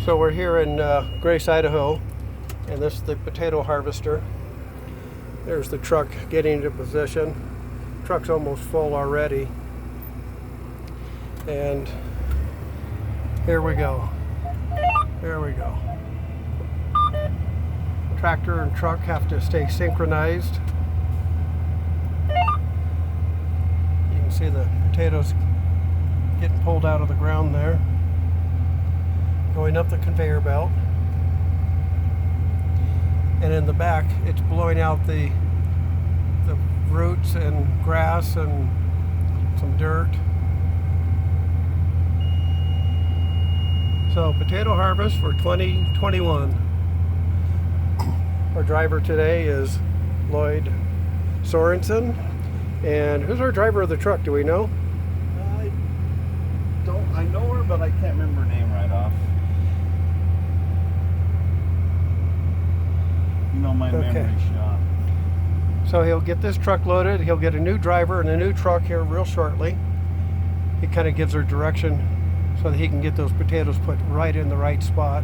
So we're here in Grace, Idaho, and this is the potato harvester. There's the truck getting into position. Truck's almost full already. And here we go. There we go. Tractor and truck have to stay synchronized. You can see the potatoes getting pulled out of the ground there, going up the conveyor belt. And in the back, it's blowing out the roots and grass and some dirt. So potato harvest for 2021. Our driver today is Lloyd Sorensen. And who's our driver of the truck? Do we know? I know her, but I can't remember her name right off. You know, my memory's shot. So he'll get this truck loaded. He'll get a new driver and a new truck here real shortly. He kind of gives her direction so that he can get those potatoes put right in the right spot.